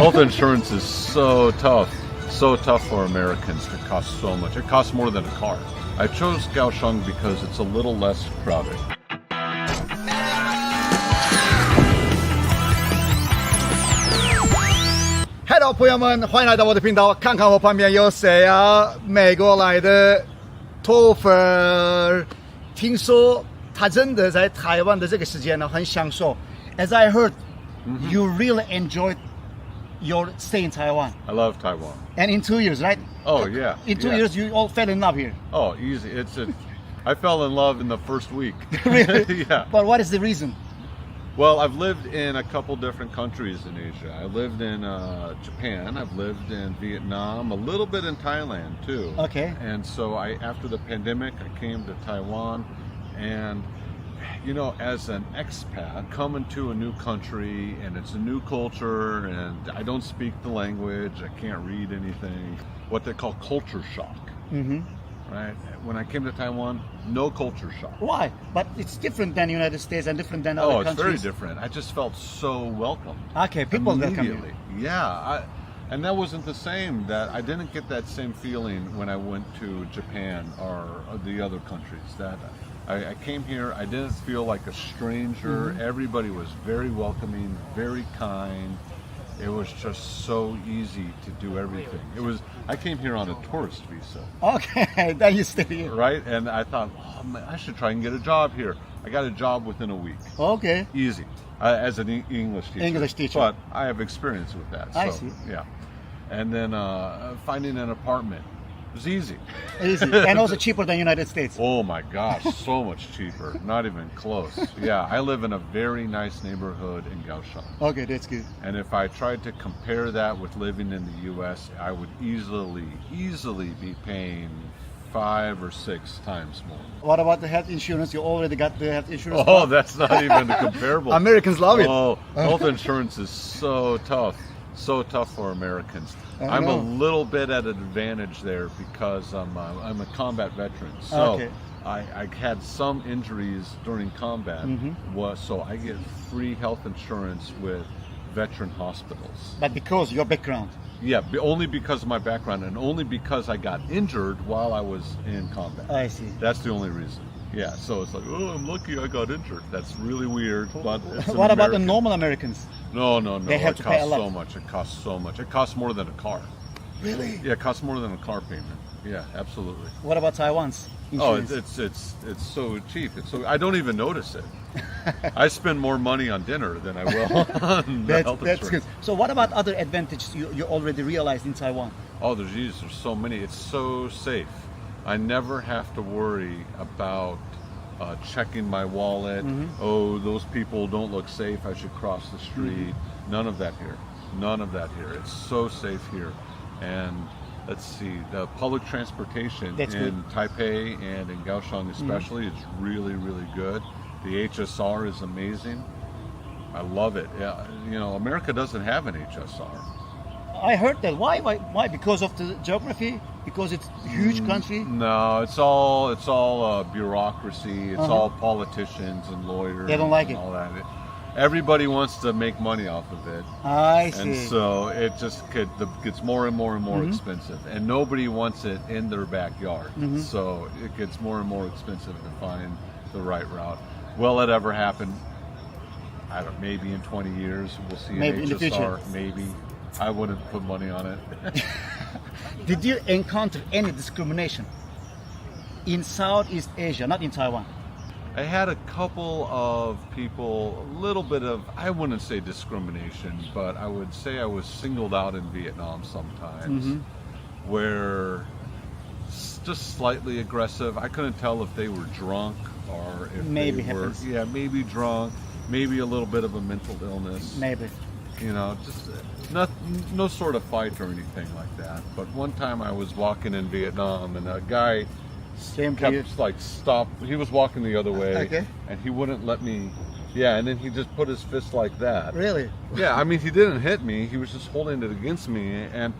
Health insurance is so tough for Americans. It costs so much. It costs more than a car. I chose Kaohsiung because it's a little less crowded. Hello， 朋友们，欢迎来到我的频道。看看我旁边有谁啊？美国来的托粉儿，听说他真的在台湾的这个时间呢，很享受。As I heard, you really enjoyed your stay in Taiwan. I love Taiwan. And in 2 years, right? Oh yeah. In 2 years, you all fell in love here. Oh, easy. I fell in love in the first week. Really? Yeah. But what is the reason? Well, I've lived in a couple different countries in Asia. I lived in Japan. I've lived in Vietnam, a little bit in Thailand too. Okay. And so after the pandemic, I came to Taiwan, and you know, as an expat coming to a new country, and it's a new culture, and I don't speak the language, I can't read anything. What they call culture shock. Mm-hmm. Right? When I came to Taiwan, no culture shock. Why? But it's different than the United States and different than other countries. Oh, it's very different. I just felt so welcome. Okay, people welcome you. Yeah, and that wasn't the same. That I didn't get that same feeling when I went to Japan or the other countries. That I came here, I didn't feel like a stranger. Mm-hmm. Everybody was very welcoming, very kind. It was just so easy to do everything. I came here on a tourist visa. Okay, then you stay here. Right? And I thought, oh man, I should try and get a job here. I got a job within a week. Okay. Easy. As an English teacher. English teacher. But I have experience with that. I see. Yeah. And then finding an apartment was easy. Easy. And also cheaper than United States. Oh my gosh, so much cheaper. Not even close. Yeah, I live in a very nice neighborhood in Kaohsiung. Okay, that's good. And if I tried to compare that with living in the U.S., I would easily be paying 5 or 6 times more. What about the health insurance? You already got the health insurance? Oh, that's not even comparable. Americans love it. Oh, health insurance is so tough for Americans. I'm a little bit at an advantage there because I'm a combat veteran. So okay. I had some injuries during combat, so I get free health insurance with veteran hospitals. But because your background? Yeah, only because of my background and only because I got injured while I was in combat. I see. That's the only reason. Yeah, so it's like, oh, I'm lucky I got injured. That's really weird. But what about the normal Americans? No. They have to pay a lot. It costs so much. It costs more than a car. Really? Yeah, it costs more than a car payment. Yeah, absolutely. What about Taiwan's insurance? Oh, it's so cheap. I don't even notice it. I spend more money on dinner than I will on health insurance. That's good. So what about other advantages you already realized in Taiwan? Oh, there's so many. It's so safe. I never have to worry about checking my wallet. Oh, those people don't look safe. I should cross the street. None of that here. It's so safe here. And let's see, the public transportation in Taipei and in Kaohsiung especially is really, really good. The HSR is amazing. I love it. Yeah, you know, America doesn't have an HSR. I heard that. Why? Because of the geography? Because it's a huge country? No, it's all bureaucracy. It's all politicians and lawyers. They don't like it. All that. Everybody wants to make money off of it. I see. And so it just gets more and more expensive. And nobody wants it in their backyard. So it gets more and more expensive to find the right route. Will it ever happen? I don't know, maybe in 20 years we'll see an HSR. In the future. Maybe. I wouldn't put money on it. Did you encounter any discrimination in Southeast Asia, not in Taiwan? I had a couple of people, a little bit of, I wouldn't say discrimination, but I would say I was singled out in Vietnam sometimes, where just slightly aggressive. I couldn't tell if they were drunk or if maybe they were, maybe drunk, maybe a little bit of a mental illness. Maybe. You know, just no sort of fight or anything like that. But one time I was walking in Vietnam and a guy kept like stop. He was walking the other way, and he wouldn't let me. Yeah, and then he just put his fist like that. Really? Yeah, I mean, he didn't hit me. He was just holding it against me, and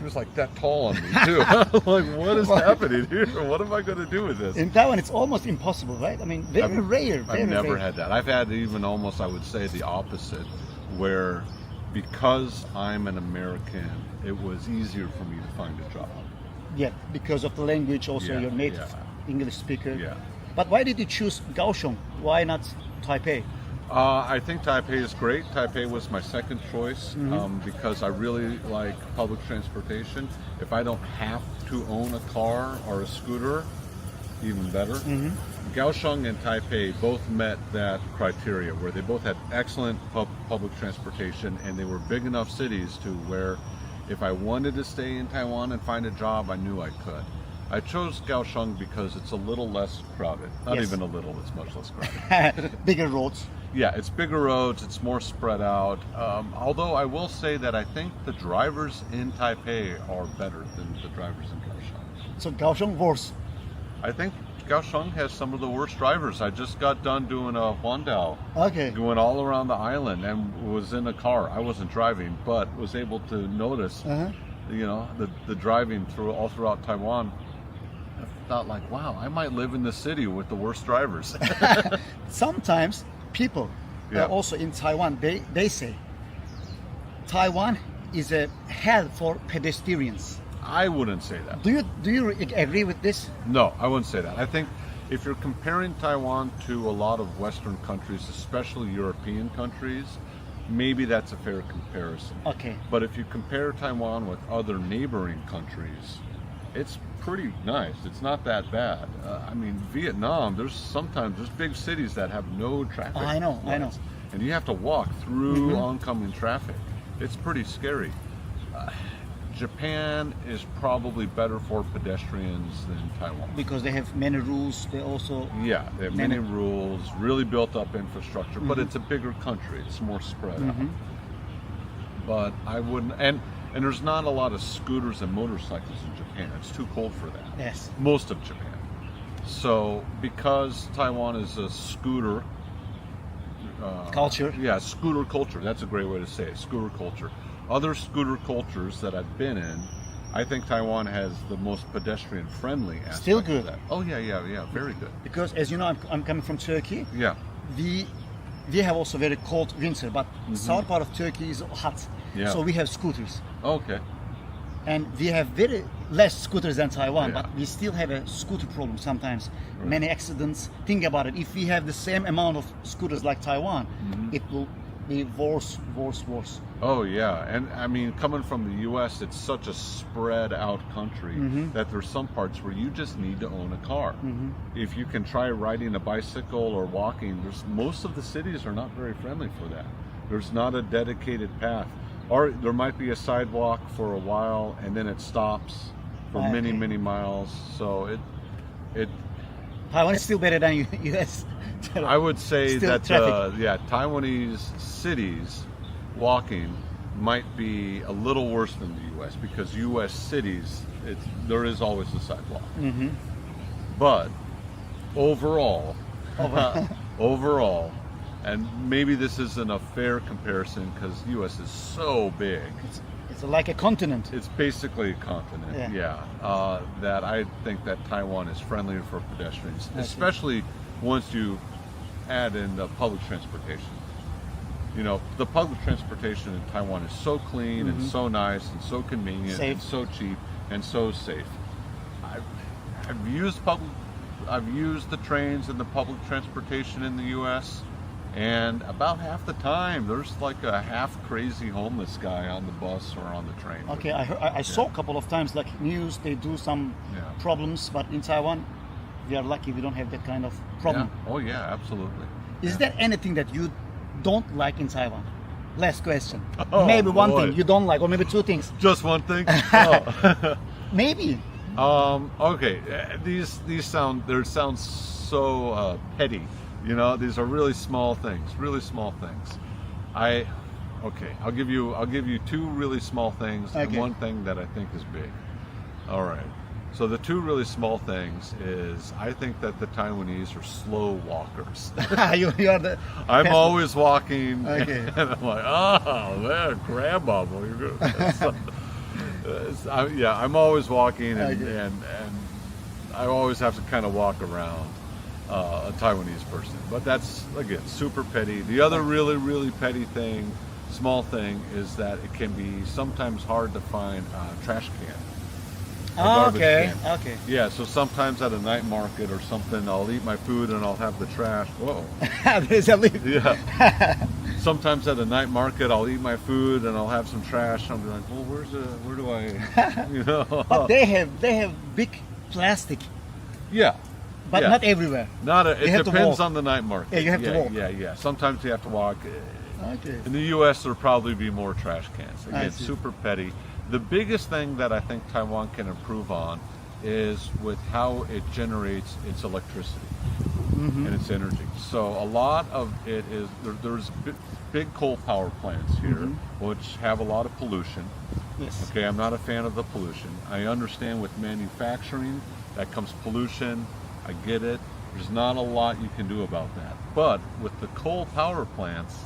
he was like that tall on me too. Like, what is happening here? What am I going to do with this? In Taiwan, it's almost impossible, right? I mean, very rare. I've never had that. I've had even almost, I would say, the opposite, where because I'm an American, it was easier for me to find a job. Yeah, because of the language, also Yeah, your native yeah. English speaker. Yeah. But why did you choose Kaohsiung? Why not Taipei? I think Taipei is great. Taipei was my second choice because I really like public transportation. If I don't have to own a car or a scooter, even better. Kaohsiung and Taipei both met that criteria where they both had excellent public transportation, and they were big enough cities to where if I wanted to stay in Taiwan and find a job, I knew I could. I chose Kaohsiung because it's a little less crowded. Not Yes. even a little, it's much less crowded. Bigger roads. Yeah, it's bigger roads, it's more spread out. Although I will say that I think the drivers in Taipei are better than the drivers in Kaohsiung. So Kaohsiung worse. I think Kaohsiung has some of the worst drivers. I just got done doing a Huandao, Okay. going all around the island, and was in a car. I wasn't driving, but was able to notice, the driving all throughout Taiwan. I thought like, wow, I might live in the city with the worst drivers. Sometimes people Yeah. also in Taiwan, they say Taiwan is a hell for pedestrians. I wouldn't say that. Do you agree with this? No, I wouldn't say that. I think if you're comparing Taiwan to a lot of Western countries, especially European countries, maybe that's a fair comparison. Okay. But if you compare Taiwan with other neighboring countries, it's pretty nice. It's not that bad. I mean, Vietnam, there's big cities that have no traffic. I know. And you have to walk through oncoming traffic. It's pretty scary. Japan is probably better for pedestrians than Taiwan. Because they have many rules. They also Yeah, they have many rules, really built up infrastructure, but it's a bigger country. It's more spread out. But I wouldn't, and there's not a lot of scooters and motorcycles in Japan. It's too cold for that. yes. Most of Japan. So because Taiwan is a scooter Culture. yeah, scooter culture. That's a great way to say it. Scooter culture. Other scooter cultures that I've been in, I think Taiwan has the most pedestrian-friendly aspect. Still of good. that. Oh yeah, very good. Because as you know, I'm coming from Turkey. Yeah, We have also very cold winter, but south part of Turkey is hot. Yeah. So we have scooters. okay. And we have very less scooters than Taiwan, Yeah. but we still have a scooter problem sometimes. Right. Many accidents. Think about it. If we have the same amount of scooters like Taiwan, it will be worse. Oh yeah, and I mean, coming from the U.S., it's such a spread out country that there's some parts where you just need to own a car. If you can try riding a bicycle or walking, most of the cities are not very friendly for that. There's not a dedicated path, or there might be a sidewalk for a while and then it stops for many Okay. miles. So it Taiwan is still better than US. I would say Still that traffic. Taiwanese cities walking might be a little worse than the U.S. because U.S. cities there is always a sidewalk. But overall, and maybe this isn't a fair comparison because U.S. is so big. It's like a continent. It's basically a continent, that I think that Taiwan is friendlier for pedestrians, especially once you add in the public transportation. You know, the public transportation in Taiwan is so clean and so nice and so convenient Safe. and so cheap and so safe. I've used the trains and the public transportation in the U.S. and about half the time there's like a half crazy homeless guy on the bus or on the train. Okay, I saw a couple of times like news. They do some problems, but in Taiwan, we are lucky we don't have that kind of problem. Yeah. Oh yeah, absolutely. Is there anything that you don't like in Taiwan? Last question. Oh, maybe one boy. thing you don't like, or maybe two things. Just one thing? Oh. Maybe. Okay. These sound so petty. You know, these are really small things. I'll give you two really small things and Okay. one thing that I think is big. All right. So the two really small things is I think that the Taiwanese are slow walkers. you are the. I'm always walking, Okay. and I'm like, oh, man, grandma, boy, you're good. I'm always walking, and I always have to kind of walk around a Taiwanese person. But that's, again, super petty. The other really, really petty thing, small thing is that it can be sometimes hard to find a trash can. Okay. Yeah, so sometimes at a night market or something, I'll eat my food and I'll have the trash. Whoa. There's a leaf. Yeah. Sometimes at a night market, I'll eat my food and I'll have some trash. I'll be like, well, where do I, you know? But they have big plastic, Yeah. but yeah. not everywhere. It depends on the night market. Yeah, you have to walk. Yeah. Sometimes you have to walk. Okay. In the U.S., there'll probably be more trash cans. Again, super petty. The biggest thing that I think Taiwan can improve on is with how it generates its electricity and its energy. So a lot of it is, there's big coal power plants here, which have a lot of pollution. Yes. Okay, I'm not a fan of the pollution. I understand with manufacturing, that comes pollution. I get it. There's not a lot you can do about that. But with the coal power plants,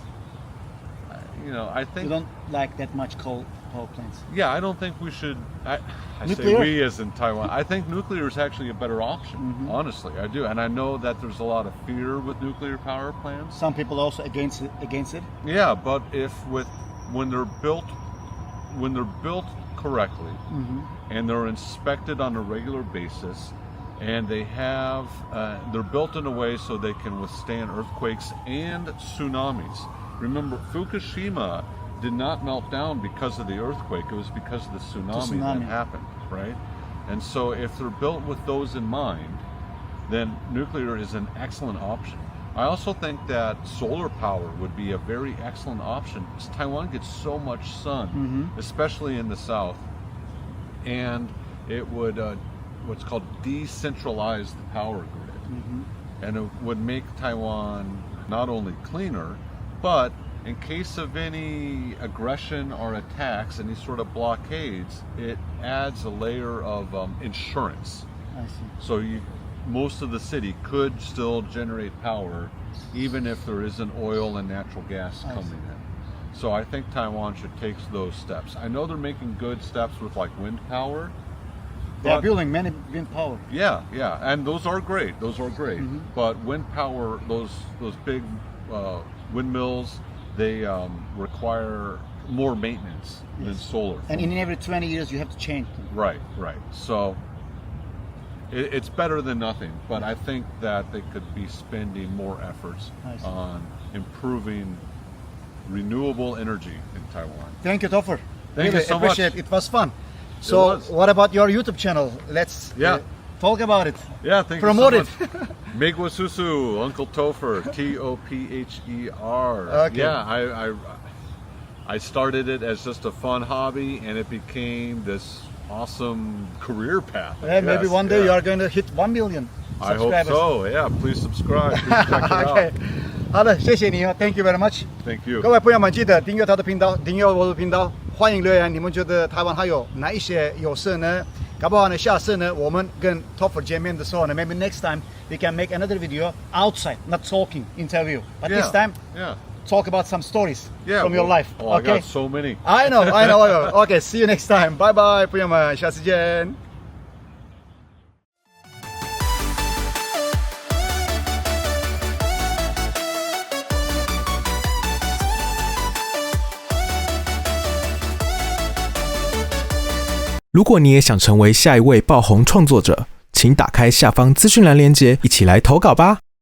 I think... You don't like that much coal power plants? Yeah, I don't think we should... I Nuclear? say we as in Taiwan. I think nuclear is actually a better option. Honestly, I do. And I know that there's a lot of fear with nuclear power plants. Some people also against it. Yeah, but when they're built correctly and they're inspected on a regular basis, and they're built in a way so they can withstand earthquakes and tsunamis. Remember, Fukushima did not melt down because of the earthquake. It was because of the tsunami that happened, right? And so if they're built with those in mind, then nuclear is an excellent option. I also think that solar power would be a very excellent option because Taiwan gets so much sun, especially in the south, and it would what's called decentralize the power grid, and it would make Taiwan not only cleaner, but in case of any aggression or attacks, any sort of blockades, it adds a layer of insurance. I see. So most of the city could still generate power even if there isn't oil and natural gas coming in. So I think Taiwan should take those steps. I know they're making good steps with like wind power. They're building many wind power. Yeah, and those are great. But wind power, those big windmills, they require more maintenance than solar. And in every 20 years you have to change them. Right. So it's better than nothing, but I think that they could be spending more efforts on improving renewable energy in Taiwan. Thank you, Topher. Thank you so appreciate much. It was fun. So what about your YouTube channel? Let's talk about it. Yeah, thank Promote you so much. Megwa Susu, Uncle Topher, Topher. Okay. Yeah, I started it as just a fun hobby, and it became this awesome career path. Maybe one day you are going to hit 1 million I subscribers. hope so. Yeah, please subscribe. Please check it Okay. out. 好的，谢谢你哦 ，Thank you very much。 Thank you. 各位朋友们，记得订阅他的频道，订阅我的频道，欢迎留言。你们觉得台湾还有哪一些有事呢？搞不好呢，下次呢，我们跟 Topher 见面的时候呢 ，maybe next time we can make another video outside, not talking interview, but this time talk about some stories from your life. Oh, I Okay? got so many. I know. Okay, see you next time. Bye bye，朋友们，下次见。如果你也想成为下一位爆红创作者，请打开下方资讯栏连结，一起来投稿吧。